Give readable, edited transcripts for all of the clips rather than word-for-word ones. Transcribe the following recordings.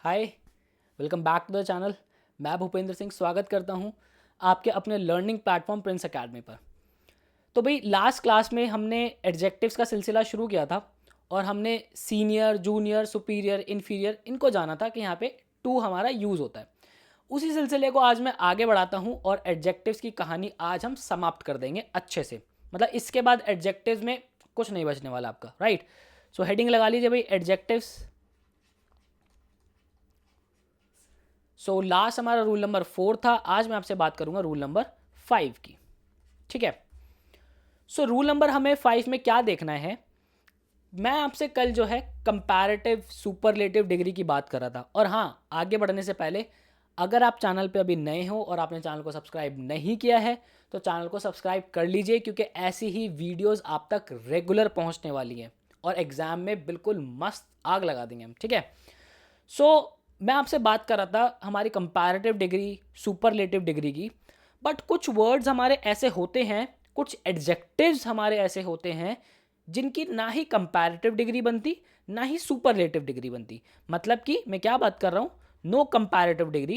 Hi, welcome back to the channel. मैं भूपेंद्र सिंह स्वागत करता हूं आपके अपने लर्निंग प्लेटफॉर्म प्रिंस एकेडमी पर। तो भाई लास्ट क्लास में हमने एडजेक्टिव्स का सिलसिला शुरू किया था और हमने सीनियर, जूनियर, सुपीरियर, इन्फीरियर इनको जाना था कि यहाँ पे टू हमारा यूज़ होता है। उसी सिलसिले को आज मैं आगे बढ़ाता हूँ और एडजेक्टिव्स की कहानी आज हम समाप्त कर देंगे अच्छे से। मतलब इसके बाद एडजेक्टिव्स में कुछ नहीं बचने वाला आपका, राइट। सो हेडिंग लगा लीजिए भाई, एडजेक्टिव्स। सो लास्ट हमारा रूल नंबर 4 था, आज मैं आपसे बात करूंगा रूल नंबर 5 की। ठीक है। सो रूल नंबर हमें 5 में क्या देखना है, मैं आपसे कल जो है कंपैरेटिव सुपरलेटिव डिग्री की बात कर रहा था। और हाँ, आगे बढ़ने से पहले अगर आप चैनल पे अभी नए हो और आपने चैनल को सब्सक्राइब नहीं किया है तो चैनल को सब्सक्राइब कर लीजिए, क्योंकि ऐसी ही वीडियोस आप तक रेगुलर पहुंचने वाली हैं और एग्जाम में बिल्कुल मस्त आग लगा देंगे हम। ठीक है। सो मैं आपसे बात कर रहा था हमारी कंपैरेटिव डिग्री, सुपरलेटिव डिग्री की। बट कुछ वर्ड्स हमारे ऐसे होते हैं, कुछ एडजेक्टिव्स हमारे ऐसे होते हैं जिनकी ना ही कंपैरेटिव डिग्री बनती ना ही सुपरलेटिव डिग्री बनती। मतलब कि मैं क्या बात कर रहा हूं, no comparative degree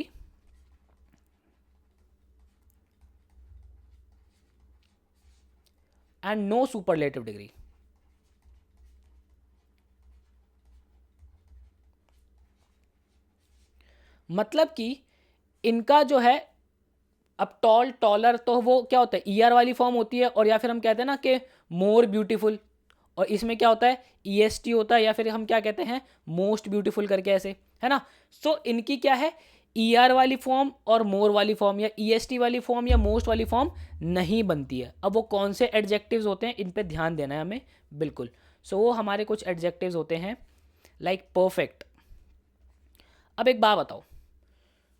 and no superlative degree. मतलब कि इनका जो है, अब टॉल, टॉलर तो वो क्या होता है, ईआर वाली फॉर्म होती है, और या फिर हम कहते हैं ना कि मोर ब्यूटीफुल, और इसमें क्या होता है, ईएसटी होता है, या फिर हम क्या कहते हैं, मोस्ट ब्यूटीफुल करके, ऐसे है ना। सो इनकी क्या है, ईआर वाली फॉर्म और मोर वाली फॉर्म या ईएसटी वाली फॉर्म या मोस्ट वाली फॉर्म नहीं बनती है। अब वो कौन से एडजेक्टिव्स होते हैं, इन पे ध्यान देना है हमें, बिल्कुल। सो वो हमारे कुछ एडजेक्टिव्स होते हैं लाइक परफेक्ट। अब एक बात बताओ,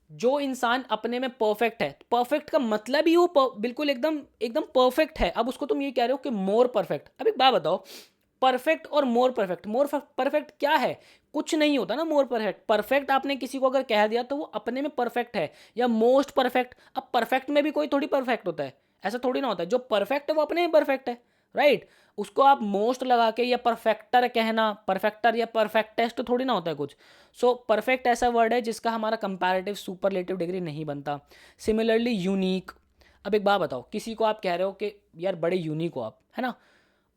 जो इंसान अपने में परफेक्ट है, परफेक्ट का मतलब ही वो बिल्कुल एकदम एकदम परफेक्ट है। अब उसको तुम ये कह रहे हो कि मोर परफेक्ट। अब एक बात बताओ, परफेक्ट और मोर परफेक्ट, मोर परफेक्ट क्या है, कुछ नहीं होता ना। मोर परफेक्ट, परफेक्ट आपने किसी को अगर कह दिया तो वो अपने में परफेक्ट है, या मोस्ट परफेक्ट। अब परफेक्ट में भी कोई थोड़ी परफेक्ट होता है, ऐसा थोड़ी ना होता है। जो परफेक्ट है वो अपने में परफेक्ट है, राइट। उसको आप मोस्ट लगा के या परफेक्टर कहना, परफेक्टर या परफेक्टेस्ट थोड़ी ना होता है कुछ। सो परफेक्ट ऐसा वर्ड है जिसका हमारा कंपैरेटिव सुपरलेटिव डिग्री नहीं बनता। Similarly unique. अब एक बात बताओ, किसी को आप कह रहे हो कि यार बड़े यूनिक हो आप, है ना,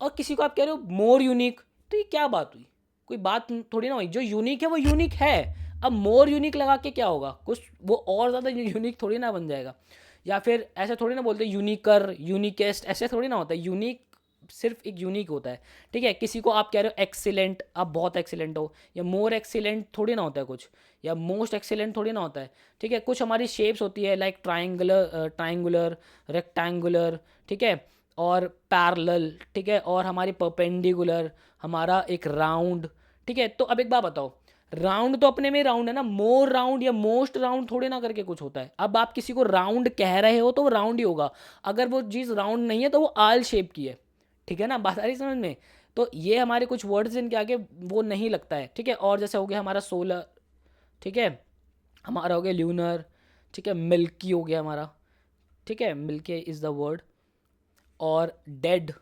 और किसी को आप कह रहे हो मोर यूनिक, तो ये क्या बात हुई, कोई बात थोड़ी ना हुई। जो यूनिक है वो यूनिक है। अब मोर यूनिक लगा के क्या होगा, कुछ वो और ज़्यादा यूनिक थोड़ी ना बन जाएगा। या फिर ऐसे थोड़ी ना बोलते यूनिकर, यूनिकेस्ट, ऐसे थोड़ी ना होता है। यूनिक सिर्फ एक यूनिक होता है। ठीक है। किसी को आप कह रहे हो एक्सीलेंट, आप बहुत एक्सीलेंट हो, या मोर एक्सीलेंट थोड़ी ना होता है कुछ, या मोस्ट एक्सीलेंट थोड़ी ना होता है। ठीक है। कुछ हमारी शेप्स होती है लाइक ट्राइंगुलर, ट्राइंगुलर, रेक्टेंगुलर, ठीक है, और पैरेलल, ठीक है, और हमारी परपेंडिकुलर, हमारा एक राउंड। ठीक है। तो अब एक बात बताओ, राउंड तो अपने में राउंड है ना, मोर राउंड या मोस्ट राउंड थोड़े ना करके कुछ होता है। अब आप किसी को राउंड कह रहे हो तो वो राउंड ही होगा, अगर वो चीज़ राउंड नहीं है तो वो आल शेप की है। ठीक है ना, बात आ रही समझ में। तो ये हमारे कुछ वर्ड्स इनके आगे वो नहीं लगता है। ठीक है। और जैसे हो गया हमारा सोलर, ठीक है, हमारा हो गया ल्यूनर, ठीक है, मिल्की हो गया हमारा, ठीक है, मिल्की इज़ द वर्ड, और डेड,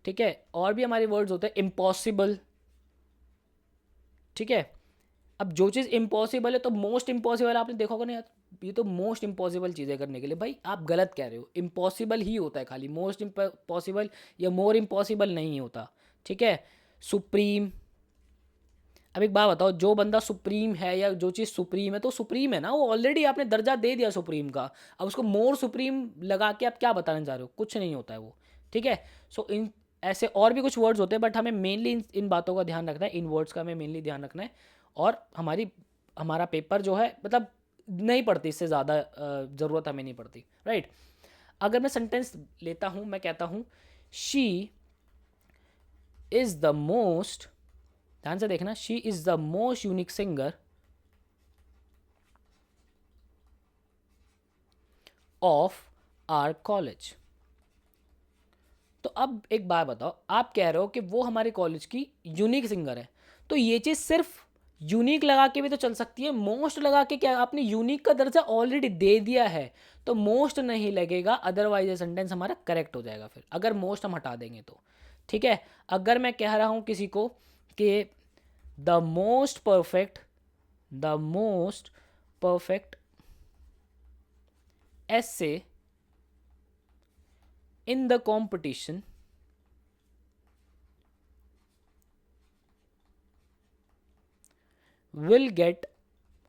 ठीक है। और भी हमारे वर्ड्स होते हैं, इम्पॉसिबल, ठीक है। अब जो चीज़ इम्पॉसिबल है तो मोस्ट इम्पॉसिबल आपने देखा होगा ना यार, ये तो मोस्ट इम्पॉसिबल चीज़ें करने के लिए, भाई आप गलत कह रहे हो। इम्पॉसिबल ही होता है खाली, मोस्ट इम्पॉसिबल या मोर इम्पॉसिबल नहीं होता। ठीक है। सुप्रीम। अब एक बात बताओ, जो बंदा सुप्रीम है या जो चीज़ सुप्रीम है तो सुप्रीम है ना, वो ऑलरेडी आपने दर्जा दे दिया सुप्रीम का। अब उसको मोर सुप्रीम लगा के आप क्या बताने जा रहे हो, कुछ नहीं होता है वो। ठीक है। सो इन ऐसे और भी कुछ वर्ड्स होते हैं, बट हमें मेनली इन बातों का ध्यान रखना है, इन वर्ड्स का हमें मेनली ध्यान रखना है। और हमारा पेपर जो है, मतलब नहीं पड़ती इससे ज़्यादा, ज़रूरत हमें नहीं पड़ती, राइट। अगर मैं सेंटेंस लेता हूँ, मैं कहता हूँ शी इज़ द मोस्ट, ध्यान से देखना, she is the most unique singer of our college. तो अब एक बात बताओ, आप कह रहे हो कि वो हमारे कॉलेज की यूनिक सिंगर है, तो ये चीज़ सिर्फ यूनिक लगा के भी तो चल सकती है। मोस्ट लगा के क्या, आपने यूनिक का दर्जा ऑलरेडी दे दिया है, तो मोस्ट नहीं लगेगा, अदरवाइज ये सेंटेंस हमारा करेक्ट हो जाएगा फिर, अगर मोस्ट हम हटा देंगे तो। ठीक है। अगर मैं कह रहा हूँ किसी को कि the most perfect the most perfect essay in the competition will get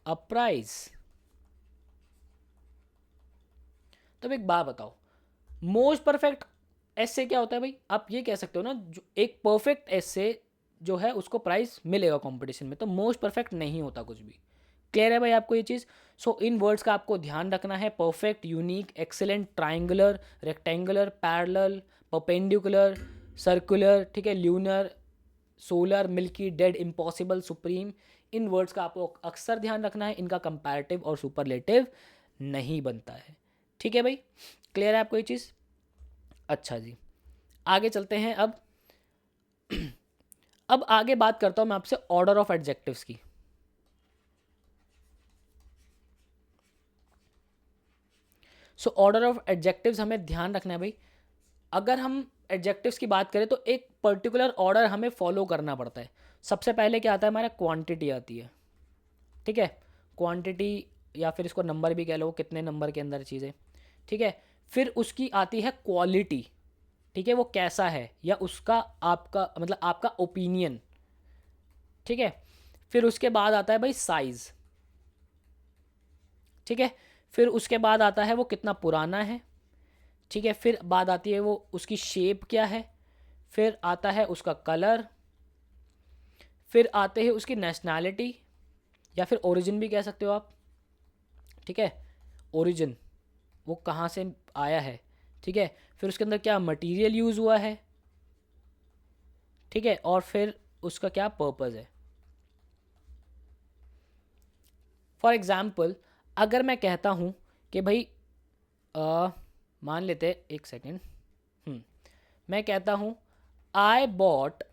a prize। तो अब एक बात बताओ, मोस्ट परफेक्ट एसे क्या होता है भाई? आप ये कह सकते हो ना, जो एक परफेक्ट एसे जो है उसको प्राइज मिलेगा कंपटीशन में, तो मोस्ट परफेक्ट नहीं होता कुछ भी। क्लियर है भाई आपको ये चीज़? सो इन वर्ड्स का आपको ध्यान रखना है, perfect, unique, excellent, triangular, rectangular, parallel, perpendicular, circular, ठीक है, lunar, solar, milky, dead, impossible, supreme. इन वर्ड्स का आपको अक्सर ध्यान रखना है, इनका कंपैरेटिव और सुपरलेटिव नहीं बनता है। ठीक है भाई, क्लियर है आपको ये चीज़? अच्छा जी, आगे चलते हैं। अब आगे बात करता हूं मैं आपसे ऑर्डर ऑफ एडजेक्टिव्स की। सो ऑर्डर ऑफ एडजेक्टिव्स हमें ध्यान रखना है भाई। अगर हम एडजेक्टिव्स की बात करें तो एक पर्टिकुलर ऑर्डर हमें फॉलो करना पड़ता है। सबसे पहले क्या आता है हमारा? क्वांटिटी आती है, ठीक है, क्वांटिटी, या फिर इसको नंबर भी कह लो, कितने नंबर के अंदर चीज़ें, ठीक है। फिर उसकी आती है क्वालिटी, ठीक है, वो कैसा है, या उसका आपका मतलब आपका ओपिनियन, ठीक है। फिर उसके बाद आता है भाई साइज़, ठीक है। फिर उसके बाद आता है वो कितना पुराना है, ठीक है। फिर बात आती है वो उसकी शेप क्या है। फिर आता है उसका कलर। फिर आते हैं उसकी नेशनैलिटी, या फिर ओरिजिन भी कह सकते हो आप, ठीक है, ओरिजिन, वो कहाँ से आया है, ठीक है। फिर उसके अंदर क्या मटेरियल यूज़ हुआ है, ठीक है, और फिर उसका क्या पर्पज़ है। फॉर एग्ज़ाम्पल, अगर मैं कहता हूँ कि भाई मान लेते हैं, एक सेकेंड, मैं कहता हूँ I bought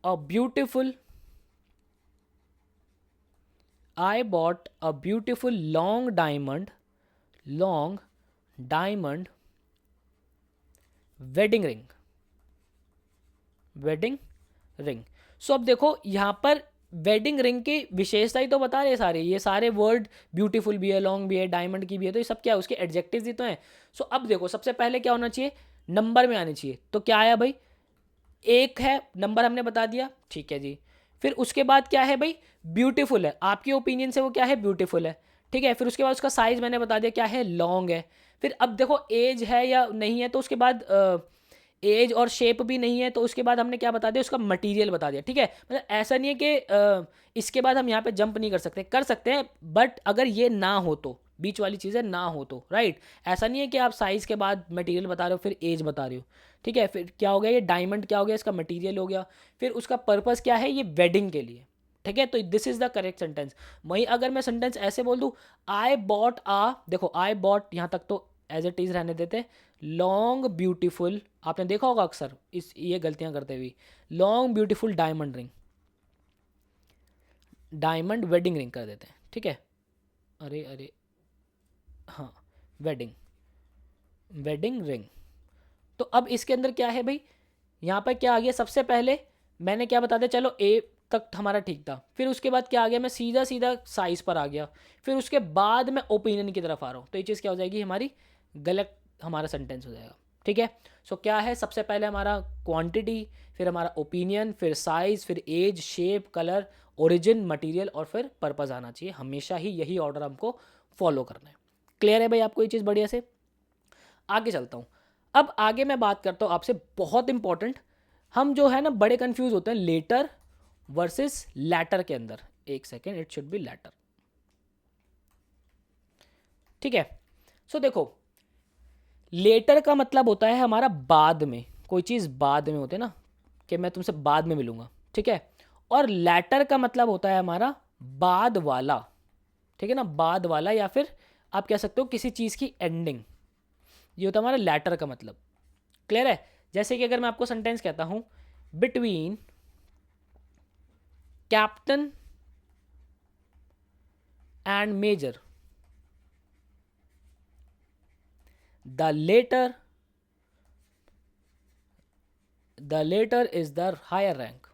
a beautiful I bought a beautiful long diamond wedding ring, wedding ring। सो अब देखो यहाँ पर वेडिंग रिंग की विशेषता ही तो बता रहे सारे, ये सारे वर्ड, ब्यूटीफुल भी है, लॉन्ग भी है, डायमंड की भी है, तो ये सब क्या है? उसके एडजेक्टिव्स ही तो हैं। सो अब देखो सबसे पहले क्या होना चाहिए? नंबर में आनी चाहिए। तो क्या आया भाई? एक है, नंबर हमने बता दिया, ठीक है जी। फिर उसके बाद क्या है भाई? ब्यूटीफुल है, आपके ओपिनियन से वो क्या है? ब्यूटीफुल है, ठीक है। फिर उसके बाद उसका साइज मैंने बता दिया क्या है? लॉन्ग है। फिर अब देखो एज है या नहीं है, तो उसके बाद एज और शेप भी नहीं है, तो उसके बाद हमने क्या बता दिया? उसका मटेरियल बता दिया, ठीक है। मतलब ऐसा नहीं है कि इसके बाद हम यहाँ पे जंप नहीं कर सकते हैं, बट अगर ये ना हो तो, बीच वाली चीज़ें ना हो तो, राइट। ऐसा नहीं है कि आप साइज़ के बाद मटेरियल बता रहे हो फिर एज बता रहे हो, ठीक है। फिर क्या हो गया? ये डायमंड क्या हो गया? इसका मटेरियल हो गया। फिर उसका पर्पस क्या है? ये वेडिंग के लिए, ठीक है। तो this is the correct sentence. वहीं अगर मैं सेंटेंस ऐसे बोल दूँ, आई बॉट आ, देखो आई बॉट यहाँ तक तो एज इट इज़ रहने देते, लॉन्ग ब्यूटीफुल, आपने देखा होगा अक्सर इस ये गलतियाँ करते हुए, long beautiful diamond ring, diamond wedding ring कर देते हैं, ठीक है। अरे अरे, हाँ, वेडिंग, वेडिंग रिंग। तो अब इसके अंदर क्या है भाई? यहाँ पर क्या आ गया? सबसे पहले मैंने क्या बता दिया? चलो ए तक हमारा ठीक था। फिर उसके बाद क्या आ गया? मैं सीधा सीधा साइज़ पर आ गया। फिर उसके बाद मैं ओपिनियन की तरफ आ रहा हूँ, तो ये चीज़ क्या हो जाएगी हमारी? गलत हमारा सेंटेंस हो जाएगा, ठीक है। सो क्या है? सबसे पहले हमारा क्वांटिटी, फिर हमारा ओपिनियन, फिर साइज़, फिर age, shape, colour, origin, material, और फिर पर्पज़ आना चाहिए। हमेशा ही यही ऑर्डर हमको फॉलो करना है। क्लियर है भाई आपको ये चीज़ बढ़िया से? आगे चलता हूँ। अब आगे मैं बात करता हूँ आपसे, बहुत इंपॉर्टेंट, हम जो है ना बड़े कंफ्यूज होते हैं लेटर वर्सेस लैटर के अंदर। एक second, it should be latter, ठीक है। सो देखो, लेटर का मतलब होता है हमारा बाद में, कोई चीज़ बाद में होते है ना, कि मैं तुमसे बाद में मिलूंगा, ठीक है। और लैटर का मतलब होता है हमारा बाद वाला, ठीक है ना, बाद वाला, या फिर आप कह सकते हो किसी चीज़ की एंडिंग। ये होता है हमारा लैटर का मतलब। क्लियर है? जैसे कि अगर मैं आपको सेंटेंस कहता हूं, between captain and major the latter is the higher rank.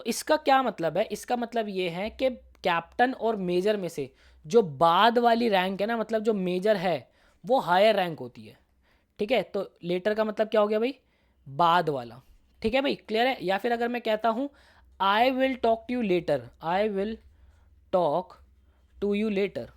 तो इसका क्या मतलब है, इसका मतलब ये है कि कैप्टन और मेजर में से जो बाद वाली रैंक है ना, मतलब जो मेजर है वो हायर रैंक होती है। ठीक है, तो लेटर का मतलब क्या हो गया भाई, बाद वाला। ठीक है भाई, क्लियर है। या फिर अगर मैं कहता हूँ I will talk to you later, I will talk to you later,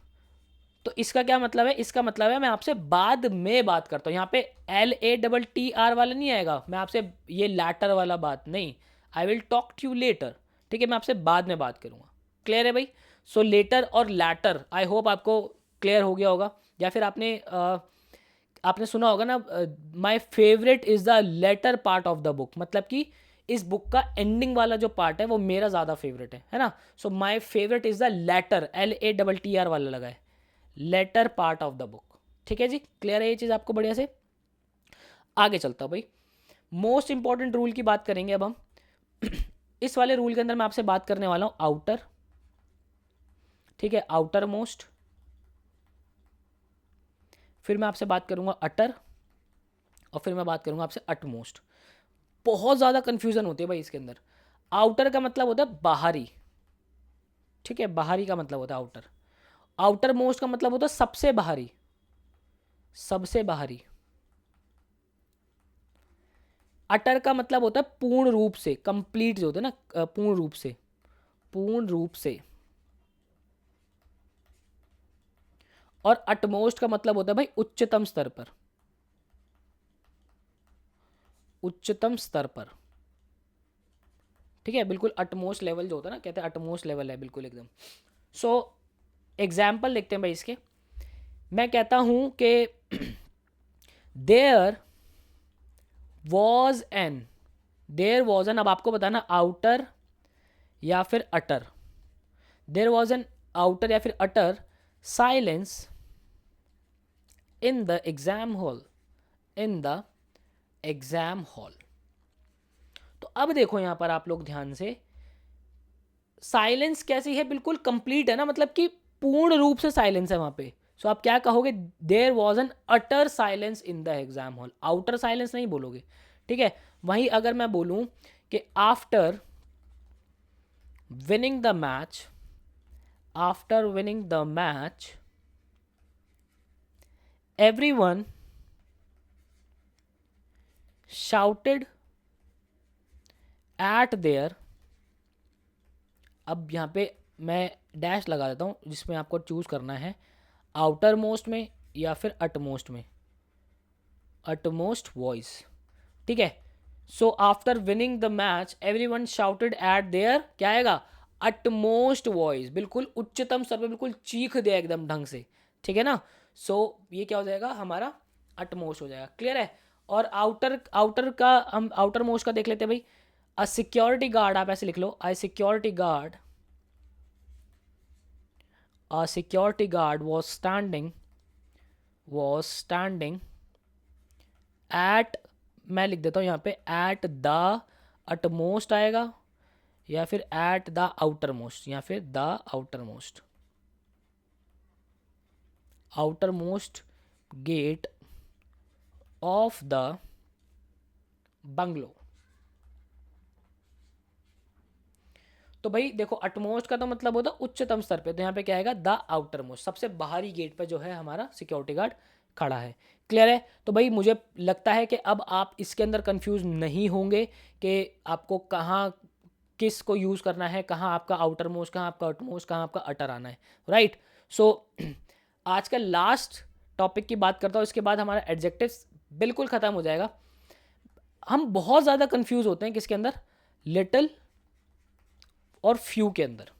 तो इसका क्या मतलब है, इसका मतलब है मैं आपसे बाद में बात करता हूँ। यहाँ पे LATTR वाला नहीं आएगा, मैं आपसे ये लैटर वाला बात नहीं, I will talk to you later. ठीक है, मैं आपसे बाद में बात करूँगा। क्लियर है भाई। सो लेटर और लैटर, आई होप आपको क्लियर हो गया होगा। या फिर आपने सुना होगा ना, my favourite is the latter part of the book, मतलब कि इस बुक का एंडिंग वाला जो पार्ट है वो मेरा ज़्यादा फेवरेट है ना। So my favourite is the latter, LATTR वाला लगा है, latter part of the book. ठीक है जी, क्लियर है ये चीज़ आपको बढ़िया से। आगे चलता हूँ भाई, मोस्ट इंपॉर्टेंट रूल की बात करेंगे अब हम। इस वाले रूल के अंदर मैं आपसे बात करने वाला हूँ आउटर। ठीक है, आउटर मोस्ट, फिर मैं आपसे बात करूंगा अटर, और फिर मैं बात करूंगा आपसे अट मोस्ट। बहुत ज़्यादा कंफ्यूजन होती है भाई इसके अंदर। आउटर का मतलब होता है बाहरी। ठीक है, बाहरी का मतलब होता है आउटर। आउटर मोस्ट का मतलब होता है सबसे बाहरी, सबसे बाहरी। अटर का मतलब होता है पूर्ण रूप से, कंप्लीट जो होता है ना, पूर्ण रूप से, पूर्ण रूप से। और अटमोस्ट का मतलब होता है भाई उच्चतम स्तर पर, उच्चतम स्तर पर। ठीक है, बिल्कुल अटमोस्ट लेवल जो होता है ना, कहते हैं अटमोस्ट लेवल है बिल्कुल एकदम। सो एग्जाम्पल देखते हैं भाई इसके। मैं कहता हूं कि there was an, there was an, अब आपको बताना आउटर या फिर utter. There was an outer या फिर utter silence in the exam hall, in the exam hall. तो अब देखो यहां पर आप लोग ध्यान से, साइलेंस कैसी है, बिल्कुल कंप्लीट है ना, मतलब कि पूर्ण रूप से साइलेंस है वहां पे। सो आप क्या कहोगे, there was an utter silence in the exam hall, outer silence नहीं बोलोगे। ठीक है, वहीं अगर मैं बोलूं कि after winning the match, after winning the match everyone shouted at their, अब यहाँ पे मैं डैश लगा देता हूँ जिसमें आपको चूज करना है आउटर मोस्ट में या फिर अटमोस्ट में, अटमोस्ट वॉइस। ठीक है, so after winning the match everyone shouted at there, क्या आएगा, अटमोस्ट वॉइस, बिल्कुल उच्चतम स्तर पर, बिल्कुल चीख दिया एकदम ढंग से। ठीक है ना, सो ये क्या हो जाएगा हमारा, अटमोस्ट हो जाएगा। क्लियर है। और आउटर, आउटर का हम आउटर मोस्ट का देख लेते हैं भाई। अ सिक्योरिटी गार्ड, आप ऐसे लिख लो, I security guard, a security guard was standing at, मैं लिख देता हूँ यहाँ पे at the utmost आएगा, या फिर at the outermost, या फिर the outermost, outermost gate of the bungalow। तो भाई देखो, अटमोस्ट का तो मतलब होता है उच्चतम स्तर पे, तो यहाँ पे क्या आएगा, द आउटर मोस्ट, सबसे बाहरी गेट पे जो है हमारा सिक्योरिटी गार्ड खड़ा है। क्लियर है। तो भाई मुझे लगता है कि अब आप इसके अंदर कंफ्यूज नहीं होंगे कि आपको कहाँ किस को यूज़ करना है, कहाँ आपका आउटर मोस्ट, कहाँ आपका अटमोस्ट, कहाँ आपका अटर आना है। राइट। सो आज का लास्ट टॉपिक की बात करता हूँ, इसके बाद हमारा एडजेक्टिव्स बिल्कुल ख़त्म हो जाएगा। हम बहुत ज़्यादा कंफ्यूज होते हैं किसके अंदर, लिटिल और फ्यू के अंदर।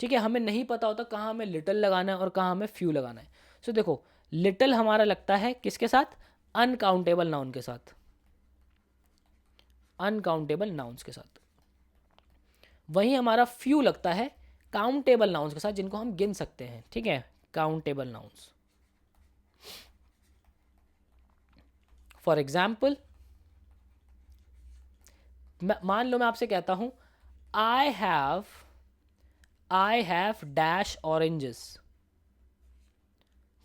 ठीक है, हमें नहीं पता होता कहाँ हमें लिटिल लगाना है और कहाँ हमें फ्यू लगाना है। सो देखो, लिटिल हमारा लगता है किसके साथ, अनकाउंटेबल नाउन के साथ, अनकाउंटेबल नाउन्स के साथ। वहीं हमारा फ्यू लगता है काउंटेबल नाउन्स के साथ, जिनको हम गिन सकते हैं। ठीक है, काउंटेबल नाउन्स। फॉर एग्जाम्पल, मान लो मैं आपसे कहता हूं आई हैव डैश ऑरेंजेस।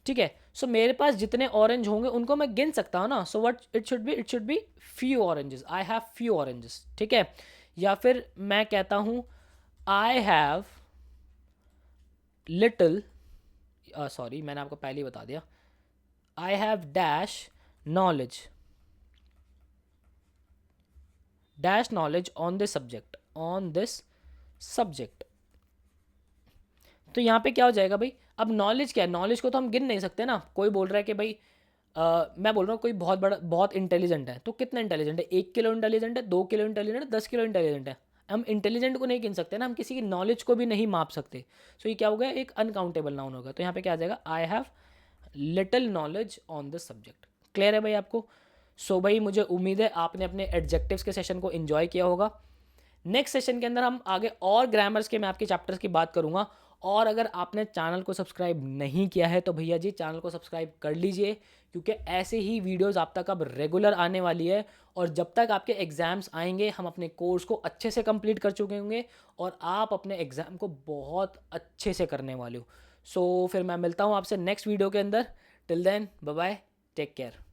ठीक है, सो मेरे पास जितने ऑरेंज होंगे उनको मैं गिन सकता हूं ना। So what it should be few oranges, I have few oranges. ठीक है, या फिर मैं कहता हूँ आई हैव लिटिल, सॉरी मैंने आपको पहले ही बता दिया, I have knowledge dash knowledge on this subject. तो यहाँ पे क्या हो जाएगा भाई, अब नॉलेज क्या है, नॉलेज को तो हम गिन नहीं सकते ना। कोई बोल रहा है कि भाई मैं बोल रहा हूँ कोई बहुत बड़ा बहुत इंटेलिजेंट है, तो कितना इंटेलिजेंट है, 1 किलो इंटेलिजेंट है, 2 किलो इंटेलिजेंट है, 10 किलो इंटेलिजेंट है। हम इंटेलिजेंट को नहीं गिन सकते ना, हम किसी की नॉलेज को भी नहीं माप सकते। सो ये क्या होगा, एक अनकाउंटेबल नाउन होगा। तो यहाँ पे क्या आ जाएगा, I have little knowledge on this subject. Clear है भाई आपको? सो भाई मुझे उम्मीद है आपने अपने एडजेक्टिव्स के सेशन को एंजॉय किया होगा। नेक्स्ट सेशन के अंदर हम आगे और ग्रामर्स के मैं आपके चैप्टर्स की बात करूंगा। और अगर आपने चैनल को सब्सक्राइब नहीं किया है तो भैया जी चैनल को सब्सक्राइब कर लीजिए, क्योंकि ऐसे ही वीडियोस आप तक अब रेगुलर आने वाली है। और जब तक आपके एग्ज़ाम्स आएंगे हम अपने कोर्स को अच्छे से कंप्लीट कर चुके होंगे और आप अपने एग्ज़ाम को बहुत अच्छे से करने वाले हो। सो फिर मैं मिलता हूँ आपसे नेक्स्ट वीडियो के अंदर। Till then bye bye, take care.